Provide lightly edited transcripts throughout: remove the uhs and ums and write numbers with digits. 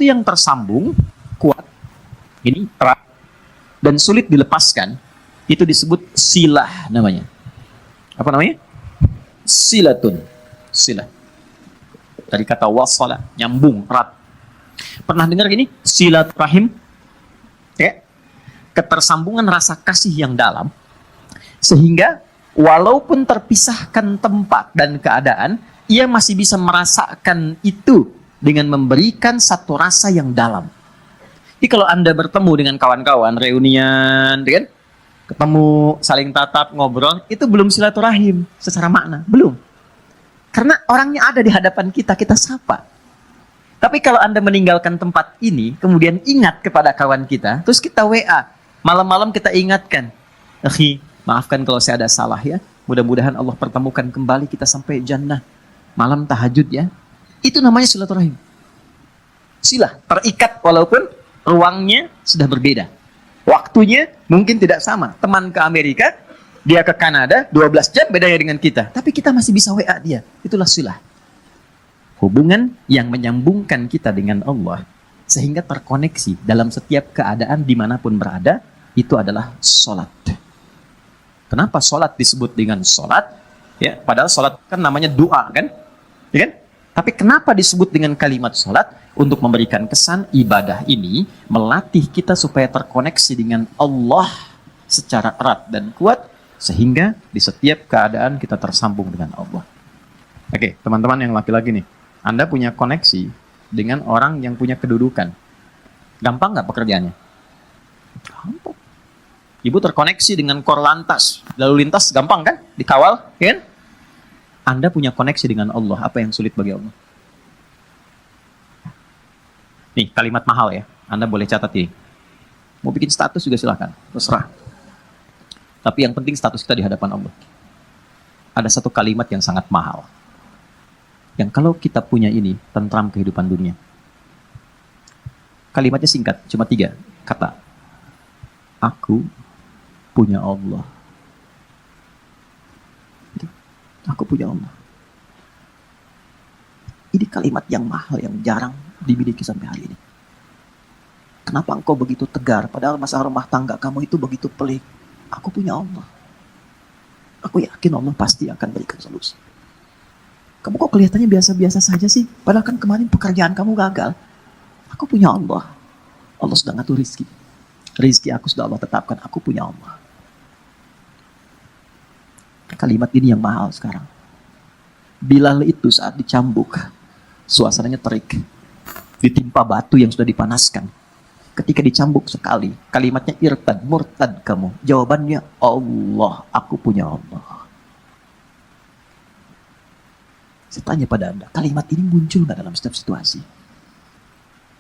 itu yang tersambung, kuat, ini erat, dan sulit dilepaskan, itu disebut silah namanya. Apa namanya? Silatun. Silah. Dari kata wasala, nyambung, erat. Pernah dengar gini? Silaturahim? Ya. Ketersambungan rasa kasih yang dalam, sehingga walaupun terpisahkan tempat dan keadaan, ia masih bisa merasakan itu dengan memberikan satu rasa yang dalam. Jadi kalau Anda bertemu dengan kawan-kawan, reunian, kan? Ketemu, saling tatap, ngobrol, itu belum silaturahim secara makna, belum. Karena orangnya ada di hadapan kita, kita sapa. Tapi kalau Anda meninggalkan tempat ini, kemudian ingat kepada kawan kita, terus kita WA, malam-malam kita ingatkan, akhi, maafkan kalau saya ada salah ya, mudah-mudahan Allah pertemukan kembali kita sampai jannah, malam tahajud ya. Itu namanya silaturahim. Silah, terikat walaupun ruangnya sudah berbeda. Waktunya mungkin tidak sama. Teman ke Amerika, dia ke Kanada, 12 jam bedanya dengan kita. Tapi kita masih bisa WA dia. Itulah silah. Hubungan yang menyambungkan kita dengan Allah. Sehingga terkoneksi dalam setiap keadaan dimanapun berada, itu adalah sholat. Kenapa sholat disebut dengan sholat? Ya, padahal sholat kan namanya doa kan? Ya kan? Tapi kenapa disebut dengan kalimat sholat? Untuk memberikan kesan ibadah ini melatih kita supaya terkoneksi dengan Allah secara erat dan kuat, sehingga di setiap keadaan kita tersambung dengan Allah. Oke, teman-teman yang laki-laki nih, Anda punya koneksi dengan orang yang punya kedudukan. Gampang nggak pekerjaannya? Gampang. Ibu terkoneksi dengan Korlantas, lalu lintas gampang kan? Dikawal, kan? Anda punya koneksi dengan Allah, apa yang sulit bagi Allah? Nih, kalimat mahal ya. Anda boleh catat ini. Mau bikin status juga silahkan, terserah. Tapi yang penting status kita di hadapan Allah. Ada satu kalimat yang sangat mahal. Yang kalau kita punya ini, tentram kehidupan dunia. Kalimatnya singkat, cuma 3 kata. Aku punya Allah. Aku punya Allah. Ini kalimat yang mahal, yang jarang dimiliki sampai hari ini. Kenapa engkau begitu tegar, padahal masalah rumah tangga kamu itu begitu pelik? Aku punya Allah. Aku yakin Allah pasti akan berikan solusi. Kamu kok kelihatannya biasa-biasa saja sih? Padahal kan kemarin pekerjaan kamu gagal. Aku punya Allah. Allah sudah ngatur rizki. Rizki aku sudah Allah tetapkan. Aku punya Allah. Kalimat ini yang mahal sekarang. Bilal itu saat dicambuk, suasananya terik. Ditimpa batu yang sudah dipanaskan. Ketika dicambuk sekali, kalimatnya irtad, murtad kamu. Jawabannya Allah, aku punya Allah. Saya tanya pada Anda, kalimat ini muncul nggak dalam setiap situasi?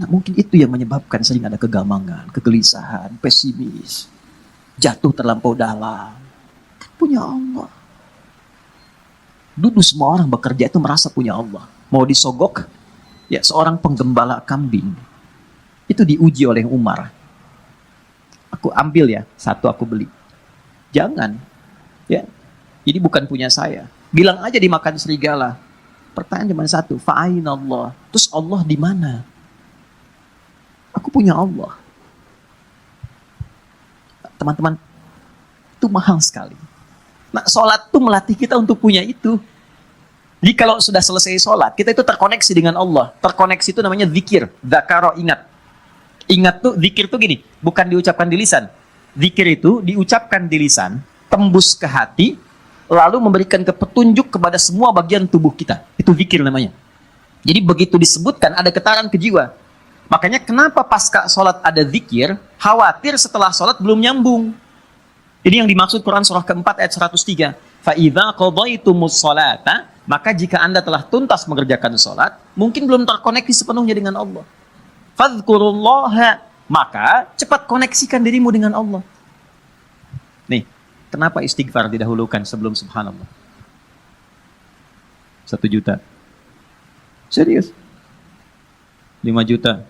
Nah, mungkin itu yang menyebabkan sering ada kegamangan, kegelisahan, pesimis, jatuh terlampau dalam. Punya Allah. Dulu semua orang bekerja itu merasa punya Allah. Mau disogok, ya seorang penggembala kambing itu diuji oleh Umar. Aku ambil ya, 1 aku beli. Jangan, ya ini bukan punya saya. Bilang aja dimakan serigala. Pertanyaan cuma 1, fa'aina Allah. Terus Allah di mana? Aku punya Allah. Teman-teman, itu mahal sekali. Nah, sholat itu melatih kita untuk punya itu. Jadi kalau sudah selesai sholat, kita itu terkoneksi dengan Allah. Terkoneksi itu namanya zikir. Dzakaro, ingat. Ingat tuh, zikir tuh gini, bukan diucapkan di lisan. Zikir itu diucapkan di lisan, tembus ke hati, lalu memberikan petunjuk kepada semua bagian tubuh kita. Itu zikir namanya. Jadi begitu disebutkan, ada getaran ke jiwa. Makanya kenapa pasca sholat ada zikir, khawatir setelah sholat belum nyambung. Ini yang dimaksud Quran surah keempat ayat 103. Fa'idha qadaitumus sholata, maka jika Anda telah tuntas mengerjakan sholat, mungkin belum terkoneksi sepenuhnya dengan Allah. Fadhkurullaha, maka cepat koneksikan dirimu dengan Allah. Nih, kenapa istighfar didahulukan sebelum subhanallah? 1 juta. Serius? 5 juta.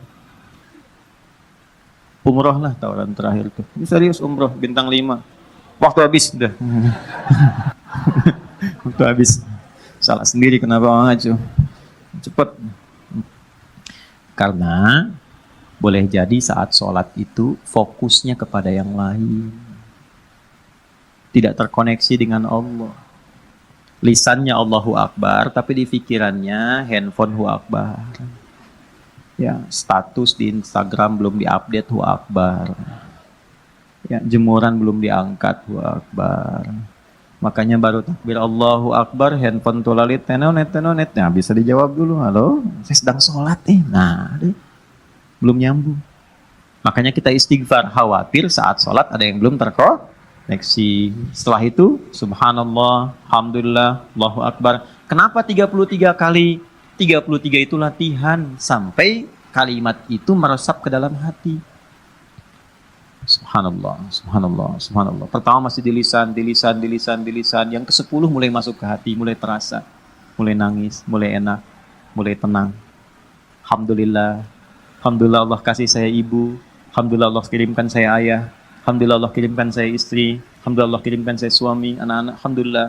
Umroh lah tawaran terakhir tuh. Ini serius umroh, bintang 5. Waktu habis, udah. Waktu habis. Salah sendiri kenapa maju. Cepat. Karena boleh jadi saat sholat itu fokusnya kepada yang lain. Tidak terkoneksi dengan Allah. Lisannya Allahu Akbar, tapi di pikirannya handphone Hu Akbar. Ya, status di Instagram belum diupdate Hu Akbar. Ya, jemuran belum diangkat Hu Akbar. Makanya baru takbir Allahu Akbar, handphone tulalit tenonet. Nah, bisa dijawab dulu, halo, saya sedang sholat nih. Nah, belum nyambung. Makanya kita istighfar, khawatir saat sholat ada yang belum terkoneksi. Setelah itu, subhanallah, alhamdulillah, Allahu Akbar. Kenapa 33 kali? 33 itu latihan sampai kalimat itu meresap ke dalam hati. Subhanallah, subhanallah, subhanallah. Pertama masih di lisan. Yang ke-10 mulai masuk ke hati, mulai terasa, mulai nangis, mulai enak, mulai tenang. Alhamdulillah, alhamdulillah Allah kasih saya ibu, alhamdulillah Allah kirimkan saya ayah, alhamdulillah Allah kirimkan saya istri, alhamdulillah Allah kirimkan saya suami, anak-anak, alhamdulillah,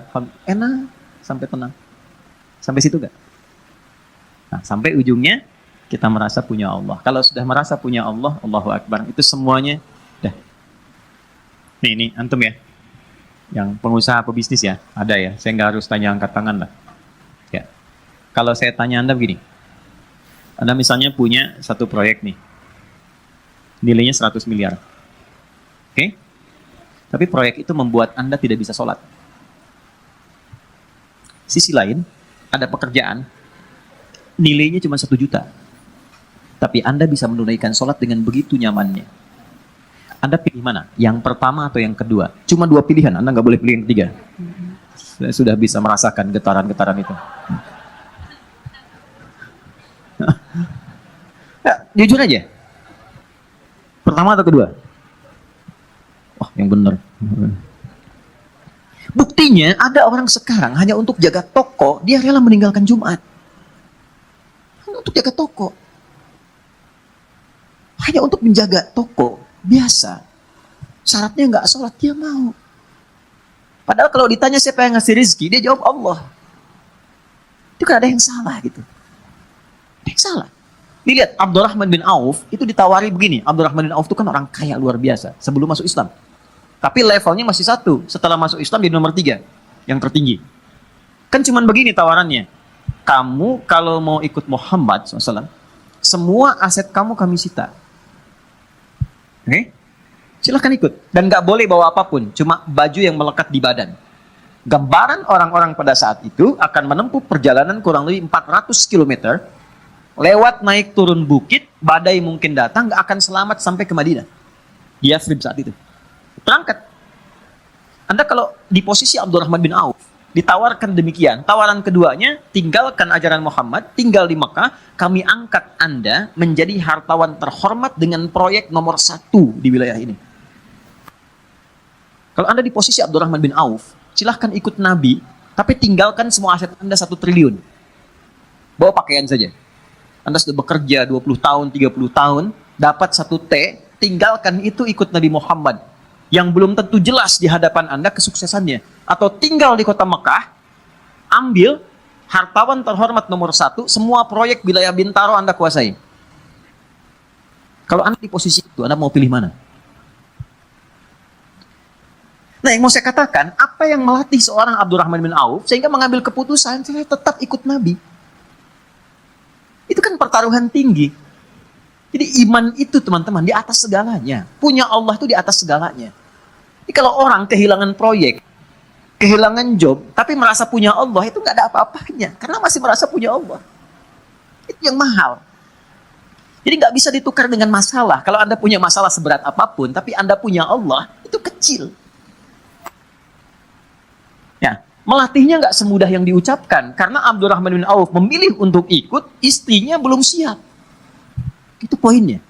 enak, sampai tenang. Sampai situ gak? Nah, sampai ujungnya kita merasa punya Allah. Kalau sudah merasa punya Allah, Allahu Akbar, itu semuanya dah. Ini antum ya, yang pengusaha pebisnis ya, ada ya. Saya nggak harus tanya angkat tangan lah. Ya. Kalau saya tanya Anda begini, Anda misalnya punya satu proyek nih, nilainya 100 miliar. Oke? Tapi proyek itu membuat Anda tidak bisa sholat. Sisi lain, ada pekerjaan, nilainya cuma 1 juta. Tapi Anda bisa menunaikan sholat dengan begitu nyamannya. Anda pilih mana? Yang pertama atau yang kedua? Cuma 2 pilihan, Anda nggak boleh pilih yang ketiga. Saya sudah bisa merasakan getaran-getaran itu. Ya, jujur aja. Pertama atau kedua? Wah, yang benar. Buktinya ada orang sekarang hanya untuk jaga toko, dia rela meninggalkan Jumat. Hanya untuk jaga toko. Hanya untuk menjaga toko. Biasa. Syaratnya nggak sholat, dia mau. Padahal kalau ditanya siapa yang ngasih rezeki, dia jawab Allah. Itu kan ada yang salah gitu. Ada yang salah. Dilihat Abdurrahman bin Auf itu ditawari begini. Abdurrahman bin Auf itu kan orang kaya luar biasa sebelum masuk Islam. Tapi levelnya masih 1. Setelah masuk Islam di nomor 3. Yang tertinggi. Kan cuman begini tawarannya. Kamu kalau mau ikut Muhammad SAW, semua aset kamu kami sita. Oke? Silahkan ikut. Dan gak boleh bawa apapun. Cuma baju yang melekat di badan. Gambaran orang-orang pada saat itu akan menempuh perjalanan kurang lebih 400 km. Lewat naik turun bukit. Badai mungkin datang. Gak akan selamat sampai ke Madinah. Di Yathrib saat itu. Berangkat. Anda kalau di posisi Abdurrahman bin Auf, ditawarkan demikian. Tawaran keduanya, tinggalkan ajaran Muhammad, tinggal di Mekah, kami angkat Anda menjadi hartawan terhormat dengan proyek nomor 1 di wilayah ini. Kalau Anda di posisi Abdurrahman bin Auf, silahkan ikut Nabi, tapi tinggalkan semua aset Anda 1 triliun. Bawa pakaian saja. Anda sudah bekerja 20 tahun, 30 tahun, dapat 1 T, tinggalkan itu ikut Nabi Muhammad. Yang belum tentu jelas di hadapan Anda kesuksesannya. Atau tinggal di kota Mekah, ambil hartawan terhormat nomor 1, semua proyek wilayah Bintaro Anda kuasai. Kalau Anda di posisi itu, Anda mau pilih mana? Nah, yang mau saya katakan, apa yang melatih seorang Abdurrahman bin Auf sehingga mengambil keputusan saya tetap ikut Nabi? Itu kan pertaruhan tinggi. Jadi iman itu teman-teman di atas segalanya. Punya Allah itu di atas segalanya. Jadi kalau orang kehilangan proyek, kehilangan job, tapi merasa punya Allah, itu nggak ada apa-apanya. Karena masih merasa punya Allah. Itu yang mahal. Jadi nggak bisa ditukar dengan masalah. Kalau Anda punya masalah seberat apapun, tapi Anda punya Allah, itu kecil. Ya, melatihnya nggak semudah yang diucapkan. Karena Abdurrahman bin Auf memilih untuk ikut, istrinya belum siap. Itu poinnya.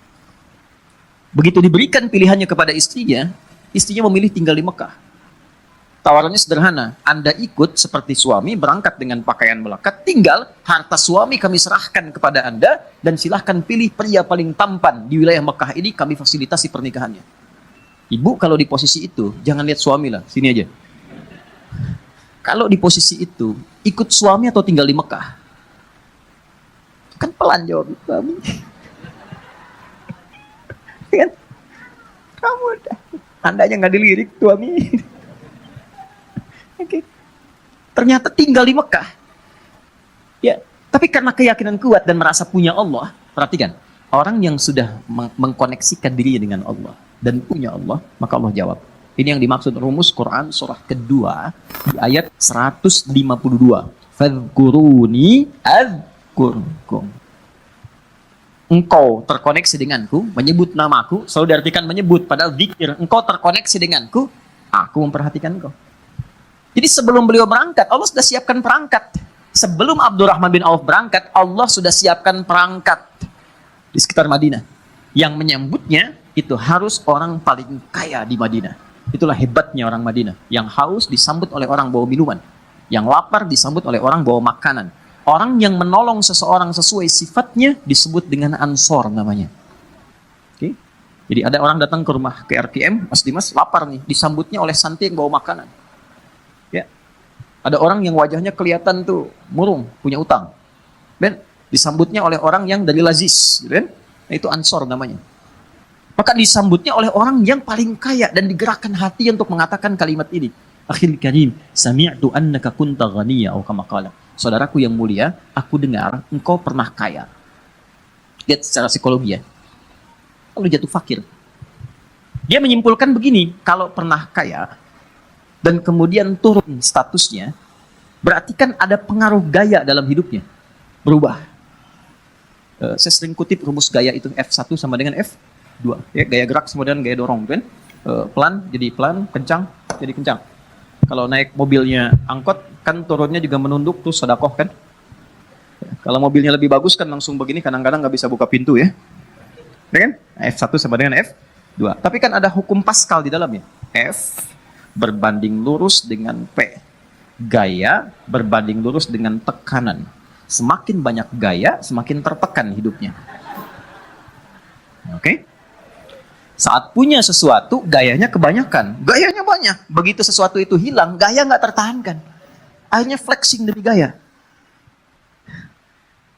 Begitu diberikan pilihannya kepada istrinya memilih tinggal di Mekah. Tawarannya sederhana, Anda ikut seperti suami, berangkat dengan pakaian melekat, tinggal harta suami kami serahkan kepada Anda, dan silahkan pilih pria paling tampan di wilayah Mekah ini, kami fasilitasi pernikahannya. Ibu kalau di posisi itu, jangan lihat suami lah, sini aja. Kalau di posisi itu, ikut suami atau tinggal di Mekah? Kan pelan jawab kami. Kan? Kamu Anda yang nggak dilirik suami. Oke. Ternyata tinggal di Mekah. Ya, tapi karena keyakinan kuat dan merasa punya Allah, perhatikan, orang yang sudah mengkoneksikan dirinya dengan Allah dan punya Allah, maka Allah jawab. Ini yang dimaksud rumus Quran surah kedua di ayat 152. Fadhkuruni adzkurkum. Engkau terkoneksi denganku, menyebut namaku, selalu diartikan menyebut, padahal zikir. Engkau terkoneksi denganku, aku memperhatikan engkau. Jadi sebelum beliau berangkat, Allah sudah siapkan perangkat. Sebelum Abdurrahman bin Auf berangkat, Allah sudah siapkan perangkat di sekitar Madinah. Yang menyambutnya itu harus orang paling kaya di Madinah. Itulah hebatnya orang Madinah. Yang haus disambut oleh orang bawa minuman. Yang lapar disambut oleh orang bawa makanan. Orang yang menolong seseorang sesuai sifatnya disebut dengan ansor namanya. Oke? Jadi ada orang datang ke rumah ke RKM, Mas Dimas lapar nih, disambutnya oleh santi yang bawa makanan. Ya. Ada orang yang wajahnya kelihatan tuh murung, punya utang. Dan disambutnya oleh orang yang dari Lazis, gitu kan? Nah, itu ansor namanya. Maka disambutnya oleh orang yang paling kaya dan digerakkan hati untuk mengatakan kalimat ini. Akhil karim, sami'tu annaka kunta ghaniya atau kama qala. Saudaraku yang mulia, aku dengar engkau pernah kaya. Lihat secara psikologi ya. Lalu jatuh fakir. Dia menyimpulkan begini, kalau pernah kaya dan kemudian turun statusnya, berarti kan ada pengaruh gaya dalam hidupnya. Berubah. Saya sering kutip rumus gaya itu F1 sama dengan F2. Ya, gaya gerak sama dengan gaya dorong, kan? Pelan jadi pelan, kencang jadi kencang. Kalau naik mobilnya angkot, kan turunnya juga menunduk, terus sedekah kan. Kalau mobilnya lebih bagus kan langsung begini, kadang-kadang nggak bisa buka pintu ya. Ya kan? F1 sama dengan F2. Tapi kan ada hukum Pascal di dalamnya. F berbanding lurus dengan P. Gaya berbanding lurus dengan tekanan. Semakin banyak gaya, semakin tertekan hidupnya. Oke? Saat punya sesuatu, gayanya kebanyakan. Gayanya banyak. Begitu sesuatu itu hilang, gaya nggak tertahankan. Akhirnya flexing demi gaya.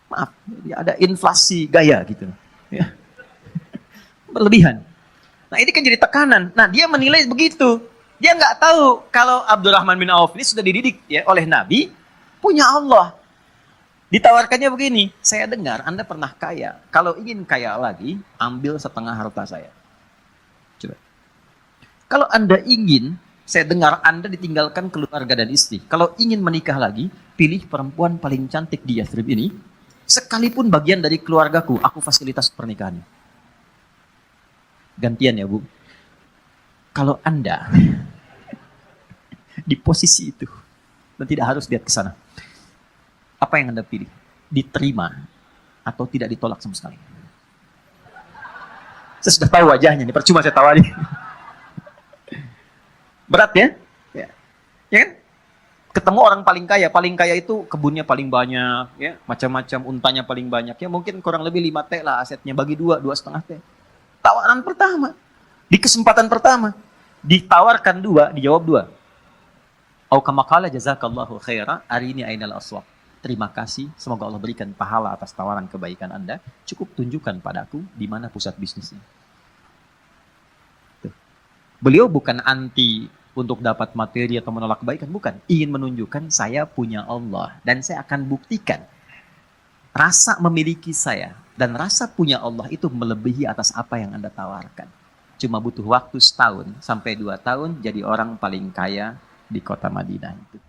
Maaf, ada inflasi gaya gitu. Ya. Berlebihan. Nah ini kan jadi tekanan. Nah dia menilai begitu. Dia nggak tahu kalau Abdurrahman bin Auf ini sudah dididik ya oleh Nabi, punya Allah. Ditawarkannya begini, saya dengar Anda pernah kaya. Kalau ingin kaya lagi, ambil setengah harta saya. Coba. Kalau Anda ingin, saya dengar Anda ditinggalkan keluarga dan istri. Kalau ingin menikah lagi, pilih perempuan paling cantik di Yathrib ini. Sekalipun bagian dari keluargaku, aku fasilitas pernikahannya. Gantian ya Bu. Kalau Anda di posisi itu, dan tidak harus lihat ke sana, apa yang Anda pilih? Diterima atau tidak ditolak sama sekali? Saya sudah tahu wajahnya, ini percuma saya tawari. Berat ya? Ya kan? Ketemu orang paling kaya itu kebunnya paling banyak, ya, macam-macam, untanya paling banyak, ya mungkin kurang lebih 5T lah asetnya, bagi 2,5T. Tawaran pertama, di kesempatan pertama, ditawarkan 2, dijawab 2. Au kama qala jazakallahu khaira, arini ainal aswaq. Terima kasih, semoga Allah berikan pahala atas tawaran kebaikan Anda. Cukup tunjukkan padaku di mana pusat bisnisnya. Tuh. Beliau bukan anti untuk dapat materi atau menolak kebaikan, bukan. Ingin menunjukkan saya punya Allah dan saya akan buktikan rasa memiliki saya dan rasa punya Allah itu melebihi atas apa yang Anda tawarkan. Cuma butuh waktu setahun sampai 2 tahun jadi orang paling kaya di kota Madinah itu.